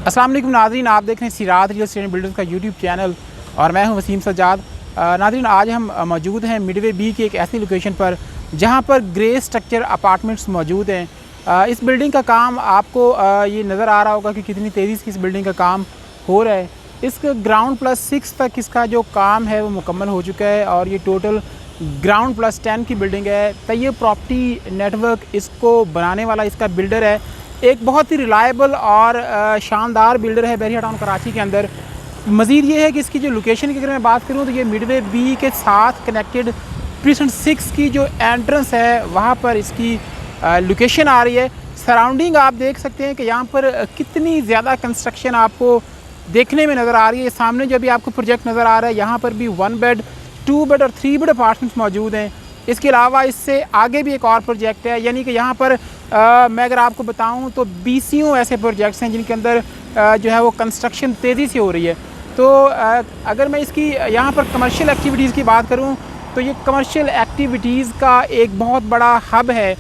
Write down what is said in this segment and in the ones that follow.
अस्सलाम वालेकुम नाज़रीन, आप देख रहे हैं सिरात रियल एस्टेट बिल्डर्स का यूट्यूब चैनल और मैं हूं वसीम सज्जाद। नाज़रीन, आज हम मौजूद हैं मिडवे बी की एक ऐसी लोकेशन पर जहां पर ग्रे स्ट्रक्चर अपार्टमेंट्स मौजूद हैं। इस बिल्डिंग का काम आपको ये नज़र आ रहा होगा कि कितनी तेज़ी से इस बिल्डिंग का काम हो रहा है। इस ग्राउंड प्लस 6 तक इसका जो काम है वो मुकम्मल हो चुका है और ये टोटल ग्राउंड प्लस 10 की बिल्डिंग है। तैयब प्रॉपर्टी नेटवर्क इसको बनाने वाला इसका बिल्डर है। एक बहुत ही रिलायबल और शानदार बिल्डर है बहरिया टाउन कराची के अंदर। मज़ीद ये है कि इसकी जो लोकेशन की अगर मैं बात करूँ तो ये मिडवे बी के साथ कनेक्टेड प्रीसेंट 6 की जो एंट्रेंस है वहाँ पर इसकी लोकेशन आ रही है। सराउंडिंग आप देख सकते हैं कि यहाँ पर कितनी ज़्यादा कंस्ट्रक्शन आपको देखने में नज़र आ रही है। सामने जो भी आपको प्रोजेक्ट नज़र आ रहा है यहाँ पर भी 1 बेड 2 बेड और 3 बेड अपार्टमेंट्स मौजूद हैं। इसके अलावा इससे आगे भी एक और प्रोजेक्ट है, यानी कि यहाँ पर मैं अगर आपको बताऊँ तो 20 ऐसे प्रोजेक्ट्स हैं जिनके अंदर जो है वो कंस्ट्रक्शन तेज़ी से हो रही है। तो अगर मैं इसकी यहाँ पर कमर्शियल एक्टिविटीज़ की बात करूँ तो ये कमर्शियल एक्टिविटीज़ का एक बहुत बड़ा हब है।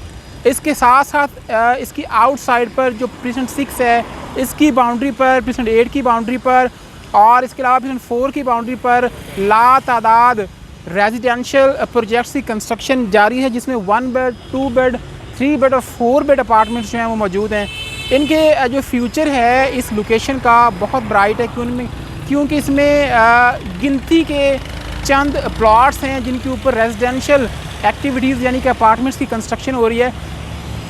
इसके साथ साथ इसकी आउटसाइड पर जो प्रीसेंट 6 है इसकी बाउंड्री पर, प्रीसेंट 8 की बाउंड्री पर और इसके अलावा प्रीसेंट 4 की बाउंड्री पर लातादाद रेजिडेंशियल प्रोजेक्ट्स की कंस्ट्रक्शन जारी है, जिसमें 1 बेड 2 बेड 3 बेड और 4 बेड अपार्टमेंट्स जो हैं वो मौजूद हैं। इनके जो फ्यूचर है इस लोकेशन का बहुत ब्राइट है क्योंकि इसमें गिनती के चंद प्लॉट्स हैं जिनके ऊपर रेजिडेंशियल एक्टिविटीज़ यानी कि अपार्टमेंट्स की कंस्ट्रक्शन हो रही है।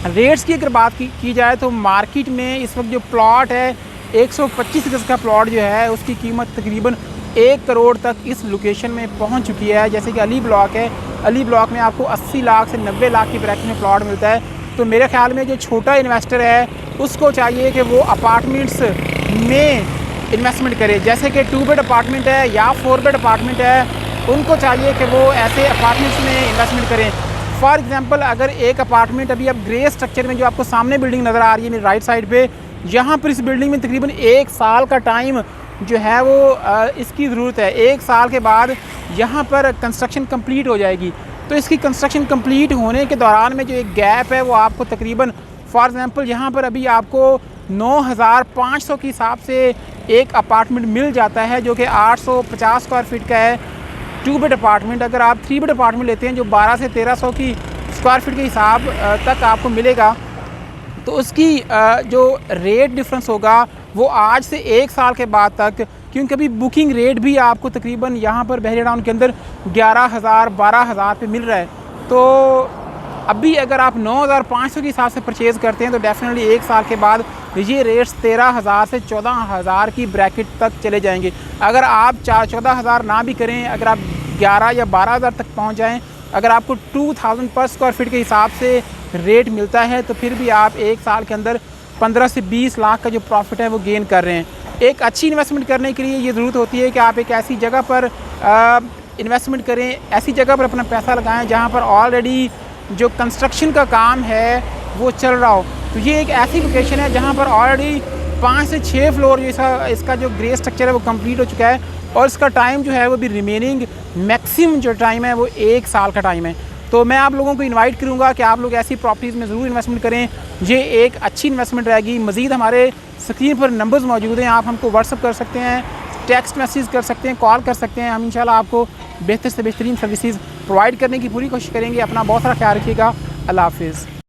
रेट्स की अगर बात की जाए तो मार्केट में इस वक्त जो प्लॉट है 125 गज का प्लॉट जो है उसकी कीमत तकरीबन 1 करोड़ तक इस लोकेशन में पहुंच चुकी है। जैसे कि अली ब्लॉक है, अली ब्लॉक में आपको 80 लाख से 90 लाख की ब्रैकेट में प्लॉट मिलता है। तो मेरे ख्याल में जो छोटा इन्वेस्टर है उसको चाहिए कि वो अपार्टमेंट्स में इन्वेस्टमेंट करे, जैसे कि 2 बेड अपार्टमेंट है या 4 बेड अपार्टमेंट है, उनको चाहिए कि वो ऐसे अपार्टमेंट्स में इन्वेस्टमेंट करें। फॉर एग्ज़ाम्पल अगर एक अपार्टमेंट अभी अब ग्रे स्ट्रक्चर में जो आपको सामने बिल्डिंग नज़र आ रही है मेरी राइट साइड पे, यहाँ पर इस बिल्डिंग में तकरीबन 1 साल का टाइम जो है वो इसकी ज़रूरत है। 1 साल के बाद यहाँ पर कंस्ट्रक्शन कंप्लीट हो जाएगी। तो इसकी कंस्ट्रक्शन कंप्लीट होने के दौरान में जो एक गैप है वो आपको तकरीबन फॉर एग्ज़ाम्पल यहाँ पर अभी आपको 9500 के हिसाब से एक अपार्टमेंट मिल जाता है जो कि 850 स्क्वायर फीट का है 2 बेड अपार्टमेंट। अगर आप 3 बेड अपार्टमेंट लेते हैं जो 12 से 1300 की स्क्वायर फीट के हिसाब तक आपको मिलेगा, तो उसकी जो रेट डिफरेंस होगा वो आज से 1 साल के बाद तक, क्योंकि अभी बुकिंग रेट भी आपको तकरीबन यहाँ पर बहरिया टाउन के अंदर 11,000 12,000 पे मिल रहा है। तो अभी अगर आप 9,500 के हिसाब से परचेज़ करते हैं तो डेफिनेटली 1 साल के बाद ये रेट्स 13,000 से 14,000 की ब्रैकेट तक चले जाएंगे। अगर आप 14,000 ना भी करें, अगर आप 11 या 12,000 तक पहुँच जाएँ, अगर आपको 2,000 पर स्क्वायर फीट के हिसाब से रेट मिलता है तो फिर भी आप 1 साल के अंदर 15 से 20 लाख का जो प्रॉफिट है वो गेन कर रहे हैं। एक अच्छी इन्वेस्टमेंट करने के लिए ये ज़रूरत होती है कि आप एक ऐसी जगह पर इन्वेस्टमेंट करें, ऐसी जगह पर अपना पैसा लगाएं जहां पर ऑलरेडी जो कंस्ट्रक्शन का काम है वो चल रहा हो। तो ये एक ऐसी लोकेशन है जहां पर ऑलरेडी 5 से 6 फ्लोर जो इसका जो ग्रे स्ट्रक्चर है वो कंप्लीट हो चुका है और इसका टाइम जो है वो भी रिमेनिंग मैक्सिमम जो टाइम है वो 1 साल का टाइम है। तो मैं आप लोगों को इनवाइट करूंगा कि आप लोग ऐसी प्रॉपर्टीज़ में ज़रूर इन्वेस्टमेंट करें। ये एक अच्छी इन्वेस्टमेंट रहेगी। मज़ीद हमारे स्क्रीन पर नंबर्स मौजूद हैं, आप हमको व्हाट्सअप कर सकते हैं, टेक्स्ट मैसेज कर सकते हैं, कॉल कर सकते हैं। हम इंशाल्लाह आपको बेहतर से बेहतरीन सर्विसेज प्रोवाइड करने की पूरी कोशिश करेंगे। अपना बहुत सारा ख्याल रखिएगा। अल्लाह हाफिज़।